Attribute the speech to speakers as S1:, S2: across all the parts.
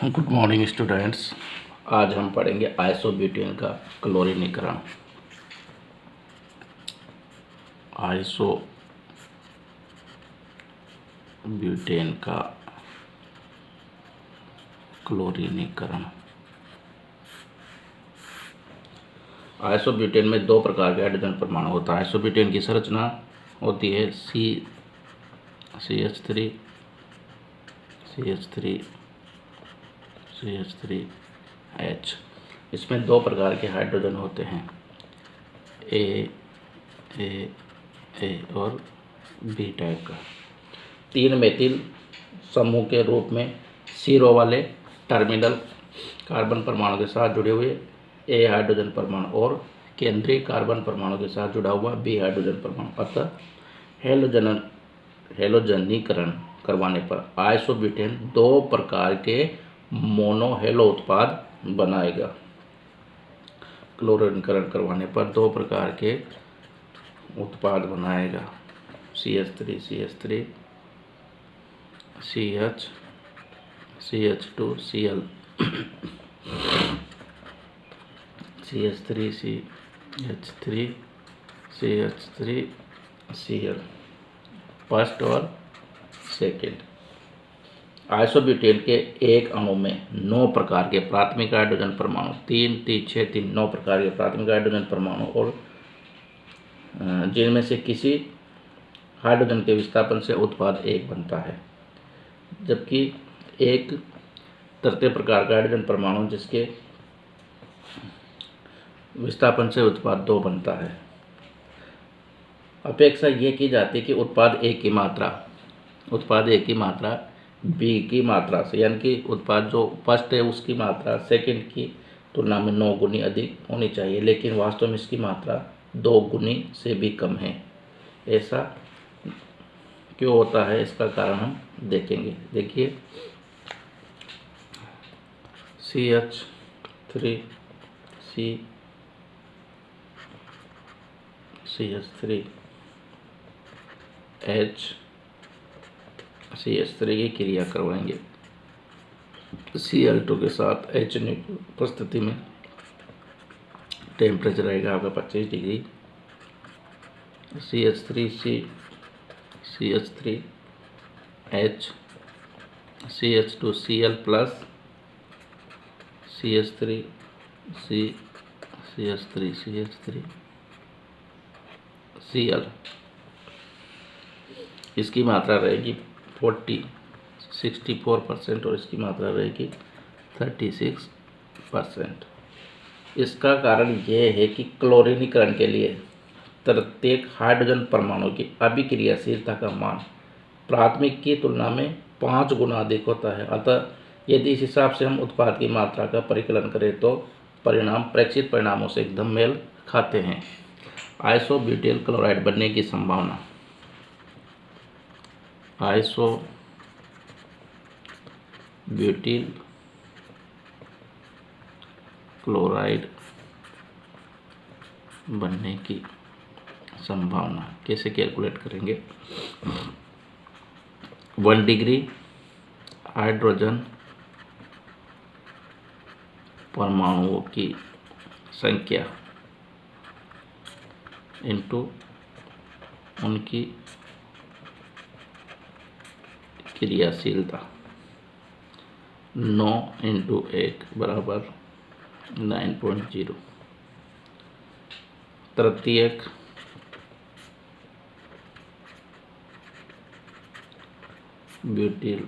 S1: Good morning students. आज हम पढ़ेंगे आइसोब्यूटेन का क्लोरीनीकरण। आइसोब्यूटेन का क्लोरीनीकरण। आइसोब्यूटेन में दो प्रकार के हाइड्रोजन परमाणु होता है। आइसोब्यूटेन की संरचना होती है CH3H। इसमें दो प्रकार के हाइड्रोजन होते हैं, ए और बी टाइप का। 3 मेथिल समूह के रूप में सीरो वाले टर्मिनल कार्बन परमाणु के साथ जुड़े हुए ए हाइड्रोजन परमाणु और केंद्रीय कार्बन परमाणु के साथ जुड़ा हुआ बी हाइड्रोजन परमाणु। अतः हेलोजनीकरण करवाने पर आइसोब्यूटेन दो प्रकार के मोनोहेलो उत्पाद बनाएगा। क्लोरीनीकरण करवाने पर दो प्रकार के उत्पाद बनाएगा, CH3 CH2Cl CH3 CH3Cl first और सेकेंड। आइसोब्यूटेन के एक अणु में 9 प्रकार के प्राथमिक हाइड्रोजन परमाणु, 3, 3, 6, 3, 9 प्रकार के प्राथमिक हाइड्रोजन परमाणु और जिनमें से किसी हाइड्रोजन के विस्थापन से उत्पाद 1 बनता है, जबकि एक तृतीय प्रकार का हाइड्रोजन परमाणु जिसके विस्थापन से उत्पाद 2 बनता है। अपेक्षा यह की जाती है कि उत्पाद A की मात्रा B की मात्रा से, यानी कि उत्पाद जो फर्स्ट है उसकी मात्रा सेकंड की तुलना में 9 गुनी अधिक होनी चाहिए, लेकिन वास्तव में इसकी मात्रा 2 गुनी से भी कम है। ऐसा क्यों होता है, इसका कारण हम देखेंगे। देखिए, CH3 की क्रिया करवाएंगे Cl2 के साथ H उपस्थिति में। टेम्परेचर रहेगा आपका 25 degree. CH3H CH2Cl plus CH3Cl। इसकी मात्रा रहेगी 64% और इसकी मात्रा रहेगी 36%। इसका कारण यह है कि क्लोरीनीकरण के लिए प्रत्येक हाइड्रोजन परमाणु की अभिक्रियाशीलता का मान प्राथमिक की तुलना में 5 गुना अधिक होता है। अतः यदि इस हिसाब से हम उत्पाद की मात्रा का परिकलन करें तो परिणाम प्रेक्षित परिणामों से एकदम मेल खाते हैं। आइसोब्यूटेल क्लोराइड बनने की संभावना। आइसोब्यूटिल क्लोराइड बनने की संभावना कैसे कैलकुलेट करेंगे। 1 डिग्री हाइड्रोजन परमाणुओं की संख्या इनटू उनकी क्रियाशीलता, 9 × 1 बराबर 9.0। तृतीयक ब्यूटिल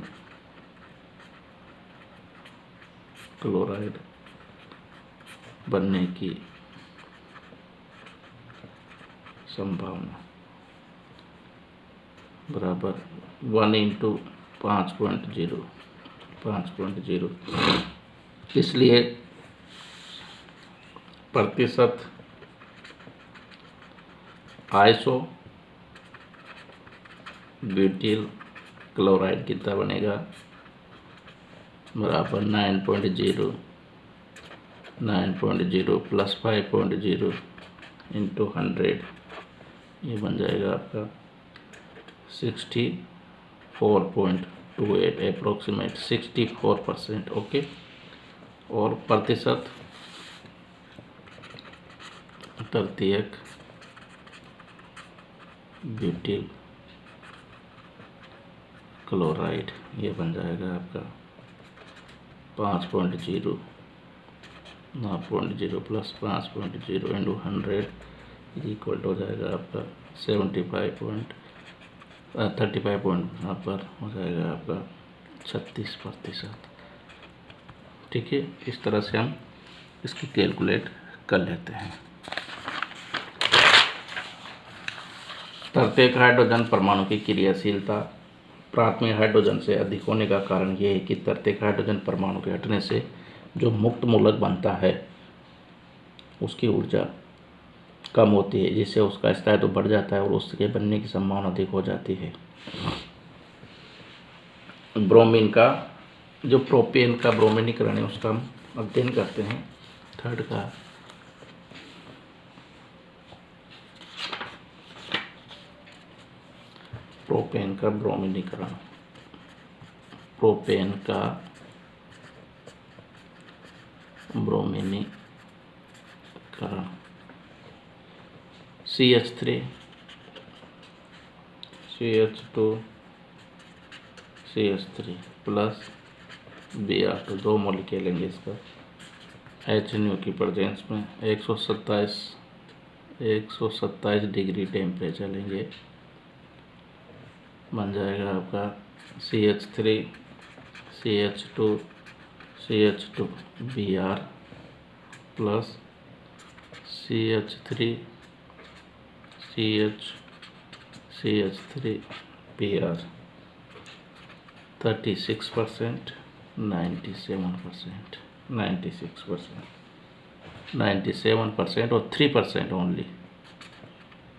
S1: क्लोराइड बनने की संभावना बराबर 1 × 5.0। इसलिए प्रतिशत आइसोब्यूटिल क्लोराइड कितना बनेगा, बराबर 9.0 प्लस 5.0 इंटू 100, ये बन जाएगा आपका 64.0। To eight approximate 64%। ओके, और प्रतिशत तृतीयक ब्यूटिल क्लोराइड, ये बन जाएगा आपका 5.0 प्लस 5.0 इंटू 100 इक्वल हो जाएगा आपका 35 पॉइंट यहाँ पर हो जाएगा आपका 36%। ठीक है, इस तरह से हम इसकी कैलकुलेट कर लेते हैं। प्रत्येक हाइड्रोजन परमाणु की क्रियाशीलता प्राथमिक हाइड्रोजन से अधिक होने का कारण यह है कि प्रत्येक हाइड्रोजन परमाणु के हटने से जो मुक्त मूलक बनता है उसकी ऊर्जा कम होती है, जिससे उसका स्थायित्व बढ़ जाता है और उसके बनने की संभावना अधिक हो जाती है। ब्रोमीन का जो प्रोपेन का ब्रोमीनीकरण है उसका हम अध्ययन करते हैं। थर्ड का प्रोपेन का ब्रोमीनीकरण, प्रोपेन का ब्रोमीनीकरण CH3 CH2 CH3 plus Br2 दो मॉलिक्यूल लेंगे इसका HNO की प्रेजेंस में 127 डिग्री टेम्परेचर लेंगे, बन जाएगा आपका CH3 CH2 Br plus CH3 Br 36%, 97%, 97% और 3% only,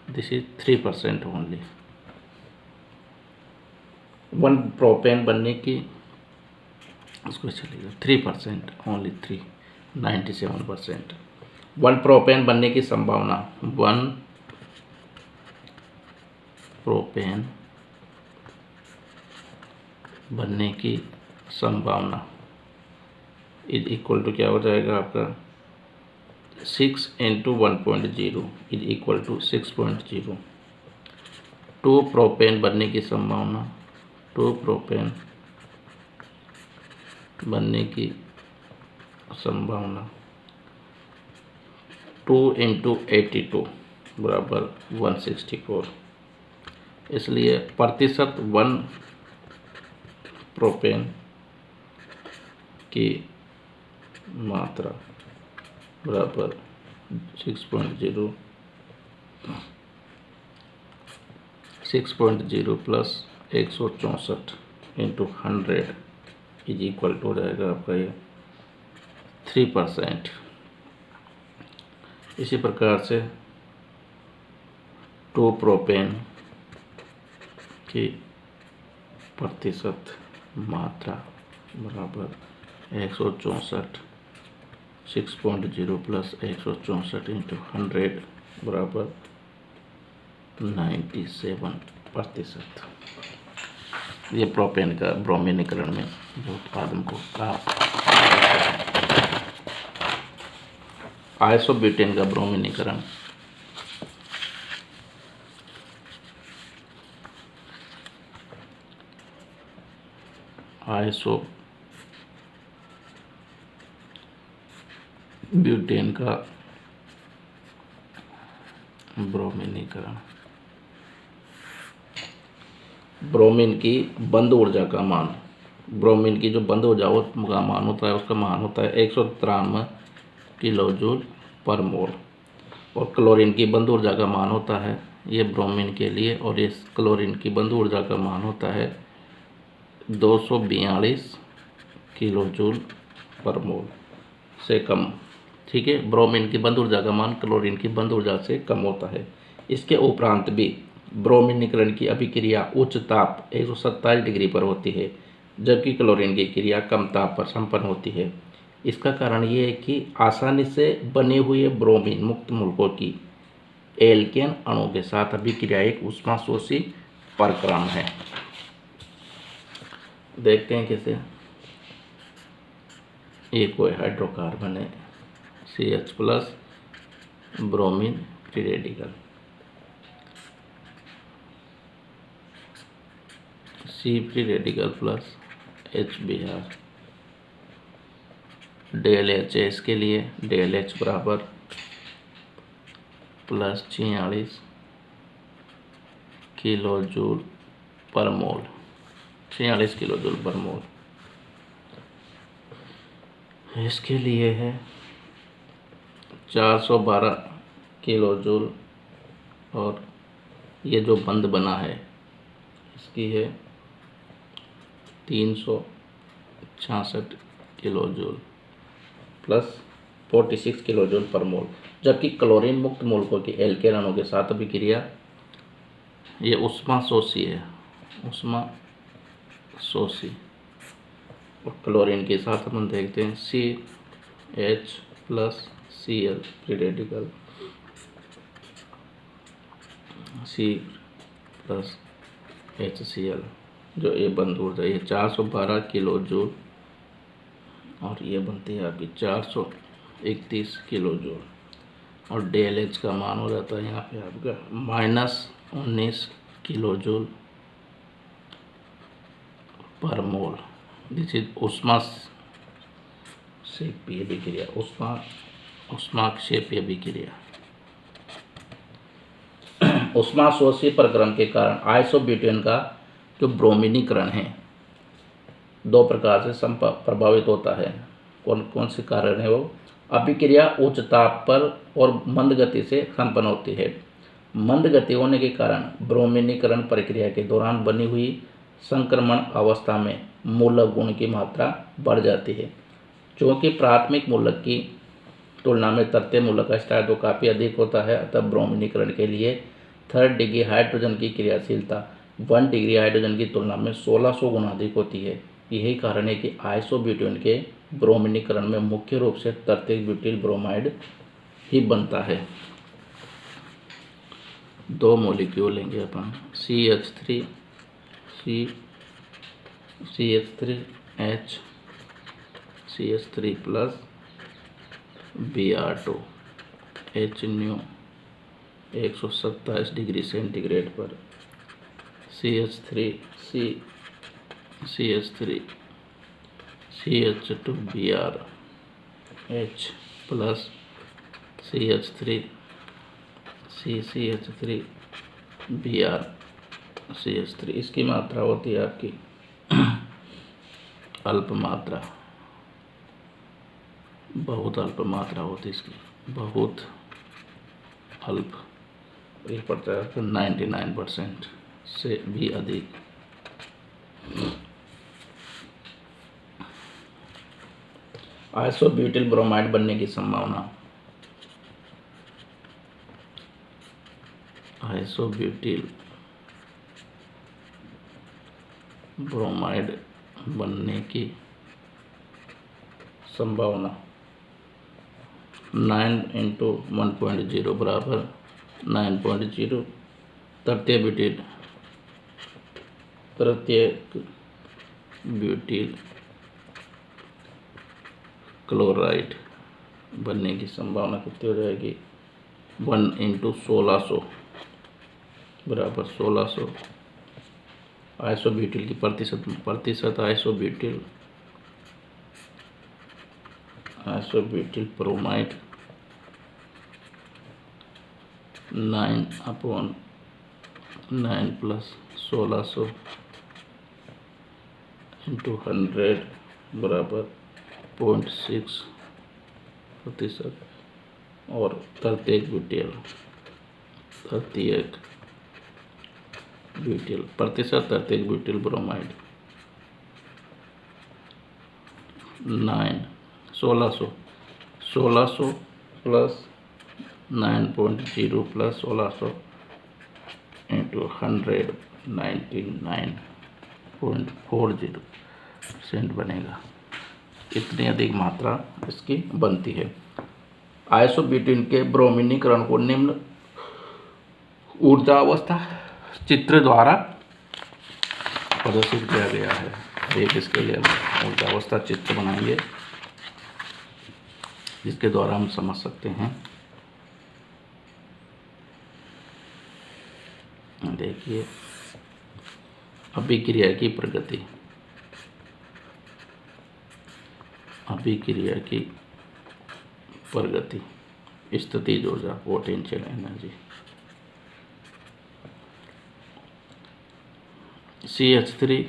S1: this is 3% only. One propane बनने की उसको चलेगा 3% ओनली, 97%। वन प्रोपेन बनने की संभावना, वन प्रोपेन बनने की संभावना इज इक्वल टू क्या हो जाएगा आपका 6 into 1.0 is equal to 6.0। 2 propane बनने की संभावना, 2 प्रोपेन बनने की संभावना 2 इंटू 82 बराबर 164। इसलिए प्रतिशत 1 प्रोपेन की मात्रा बराबर 6.0 plus 164 into 100 is equal to हो जाएगा आपका ये 3%। इसी प्रकार से 2 प्रोपेन की प्रतिशत मात्रा बराबर 164, 6.0 प्लस 164 इंटू 100 बराबर 97%। ये प्रोपेन का ब्रोमीनीकरण में जो उत्पादन को कहा। आइसोब्यूटेन का ब्रोमीनीकरण, आइसोब्यूटेन का ब्रोमीनीकरण, ब्रोमीन की बंद ऊर्जा का मान, ब्रोमीन की जो बंद ऊर्जा का मान होता है उसका मान होता है 193 किलोजूल पर मोल, और क्लोरीन की बंद ऊर्जा का मान होता है ये ब्रोमीन के लिए, और इस क्लोरीन की बंद ऊर्जा का मान होता है 242 किलोजूल पर मोल से कम। ठीक है, ब्रोमीन की बंद ऊर्जा का मान क्लोरीन की बंद ऊर्जा से कम होता है। इसके उपरांत भी ब्रोमीनीकरण की अभिक्रिया उच्च ताप 127 डिग्री पर होती है, जबकि क्लोरीन की क्रिया कम ताप पर संपन्न होती है। इसका कारण ये है कि आसानी से बने हुए ब्रोमीन मुक्त मूलकों की एल्केन अणु के साथ अभिक्रिया एक ऊष्माशोषी प्रक्रम है। देखते हैं कैसे। एक कोई हाइड्रोकार्बन है CH plus bromine free radical, C free radical plus HBr, del H है इसके लिए, डेल एच बराबर plus 46 kilo joule per mole, 46 kilo joule per मोल। इसके लिए है 412 किलो जूल, और ये जो बंद बना है इसकी है 366 kilo joule plus 46 kilo joule per mole. जबकि क्लोरीन मुक्त मूलकों की एल्केन अणु के साथ अभिक्रिया ये ऊष्माशोषी है, ऊष्माशोषी, और क्लोरीन के साथ हम देखते हैं CH plus Cl free radical, C plus HCl, जो ये बंद ऊर्जा ये 412 किलो जूल, और ये बनती है आपकी 431 किलो जूल, और डेल एच का मान हो जाता है यहाँ पे आपका -19 kilo joule per mole. This is ऊष्माक्षेपीय अभिक्रिया, ऊष्माक्षेपीय अभिक्रिया। ऊष्माशोषी प्रक्रम के कारण आइसोब्यूटेन का जो ब्रोमीनीकरण है दो प्रकार से प्रभावित होता है। कौन कौन से कारण है वो? अभिक्रिया उच्च ताप पर और मंद गति से संपन्न होती है। मंद गति होने के कारण ब्रोमीनीकरण प्रक्रिया के दौरान बनी हुई संक्रमण अवस्था में मूलक गुण की मात्रा बढ़ जाती है। क्योंकि प्राथमिक मूलक की तुलना में तृतीय मूलक का स्टार्टो काफ़ी अधिक होता है, अतः ब्रोमीनीकरण के लिए 3rd डिग्री हाइड्रोजन की क्रियाशीलता 1 डिग्री हाइड्रोजन की तुलना में 1600 गुना अधिक होती है। यही कारण है कि आइसोब्यूटेन के ब्रोमीनीकरण में मुख्य रूप से तृतीयक ब्यूटिल ब्रोमाइड ही बनता है। दो मॉलिक्यूल लेंगे अपन CH3 CH3H CH3 plus Br2 HNO 127 degree centigrade पर CH3 CH2Br H plus CH3 CH3Br CH3, इसकी मात्रा होती है आपकी अल्प मात्रा, बहुत अल्प मात्रा होती है इसकी, बहुत अल्प, ये पड़ता है 99% से भी अधिक। आइसोब्यूटिल ब्रोमाइड बनने की संभावना, आइसोब्यूटिल ब्रोमाइड बनने की संभावना 9 × 1.0 बराबर 9.0 तृतीय ब्यूटिल क्लोराइड बनने की संभावना कितनी हो जाएगी? 1 × 1600 बराबर 1600। आइसोब्यूटिल की प्रतिशत आइसोब्यूटिल ब्रोमाइड 9/9 प्लस 1600 × 100 बराबर 0.6%, और तृतीयक ब्यूटिल प्रतिशत तृतीयक ब्यूटिल ब्रोमाइड 1600 प्लस 9.0 प्लस 1600 × 100 99.40% बनेगा। इतनी अधिक मात्रा इसकी बनती है। आइसोब्यूटेन के ब्रोमीनीकरण को निम्न ऊर्जा अवस्था चित्र द्वारा प्रदर्शित किया गया है। एक इसके लिए ऊर्जावस्था चित्र बनाएंगे जिसके द्वारा हम समझ सकते हैं। देखिए, अभिक्रिया की प्रगति, अभिक्रिया की प्रगति, स्थितिज ऊर्जा, potential energy. CH3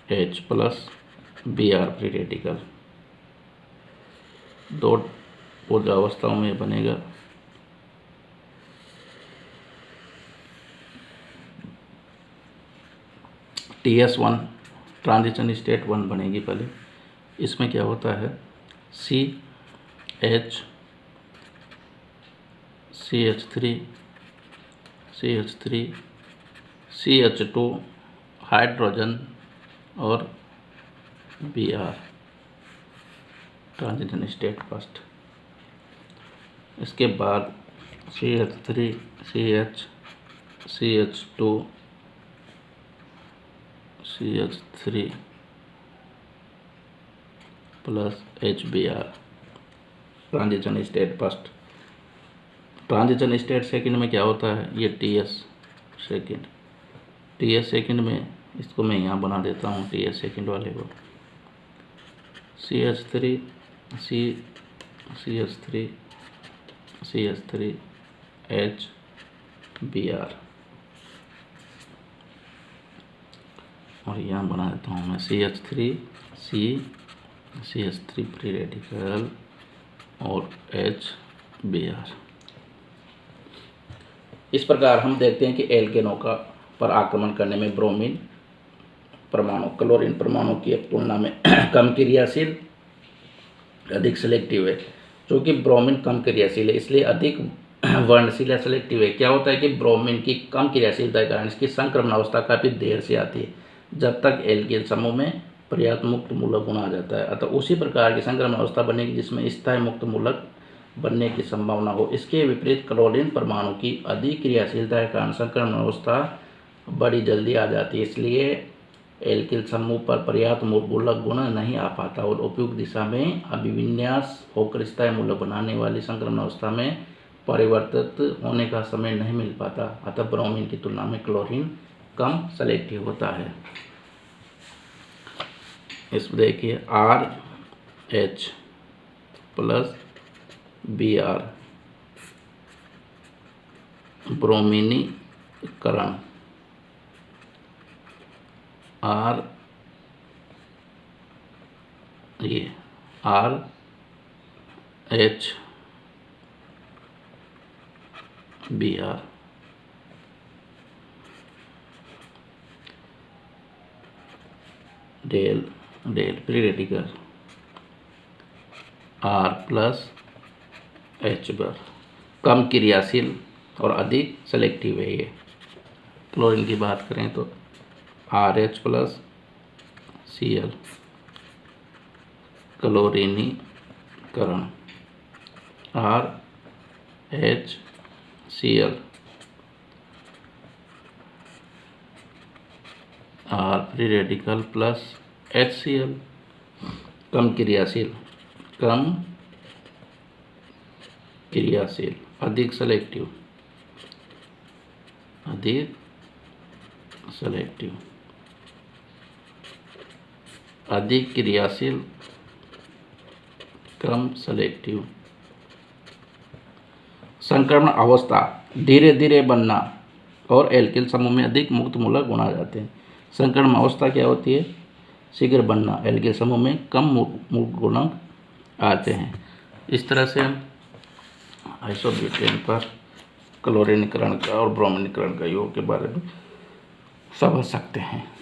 S1: CH3H plus Br free radical, दो ऊर्जा अवस्थाओं में बनेगा। TS1 ट्रांजिशन स्टेट 1 बनेगी पहले। इसमें क्या होता है, CH3 CH2 हाइड्रोजन और Br ट्रांजिशन स्टेट फर्स्ट। इसके बाद CH3 CH2 CH3 plus HBr transition state first. Transition state second में क्या होता है, ये TS सेकंड में, इसको मैं यहाँ बना देता हूँ TS सेकंड वाले को। CH3 HBr और यहाँ बना देता हूँ मैं CH3 फ्री रेडिकल और HBr। इस प्रकार हम देखते हैं कि एल्केनों का पर आक्रमण करने में ब्रोमीन परमाणु क्लोरीन परमाणु की तुलना में कम क्रियाशील, अधिक सेलेक्टिव है। क्योंकि ब्रोमीन कम क्रियाशील है इसलिए अधिक वर्णशील या सेलेक्टिव है। क्या होता है कि ब्रोमीन की कम क्रियाशीलता के कारण इसकी संक्रमण अवस्था काफ़ी देर से आती है, जब तक एल्केन समूह में पर्याप्त मुक्त मूलक गुण आ जाता है। अतः उसी प्रकार की संक्रमण अवस्था बनेगी जिसमें स्थायी मुक्त मूलक बनने की संभावना हो। इसके विपरीत क्लोरीन परमाणु की अधिक क्रियाशीलता के कारण संक्रमण अवस्था बड़ी जल्दी आ जाती है, इसलिए एल्किल समूह पर पर्याप्त मूलक गुण नहीं आ पाता और उपयुक्त दिशा में अभिविन्यास होकर स्थायी मूलक बनाने वाली संक्रमण अवस्था में परिवर्तित होने का समय नहीं मिल पाता। अतः ब्रोमीन की तुलना में क्लोरीन कम सेलेक्टिव होता है। इसमें देखिए RH प्लस Br ब्रोमीनीकरण, RH Br del free radical R plus HBr कम क्रियाशील और अधिक सेलेक्टिव है। ये क्लोरीन की बात करें तो RH plus Cl क्लोरीनीकरण, RHCl R free radical plus HCl कम क्रियाशील, अधिक सेलेक्टिव, अधिक क्रियाशील, कम सेलेक्टिव। संक्रमण अवस्था धीरे धीरे बनना और एल्किल समूह में अधिक मुक्त मूलक गुण आ जाते हैं। संक्रमण अवस्था क्या होती है, शीघ्र बनना, एल्किल समूह में कम मुक्त गुणक आते हैं। इस तरह से हम आइसोब्यूटेन पर क्लोरीनीकरण का और ब्रोमीनीकरण का योग के बारे में समझ सकते हैं।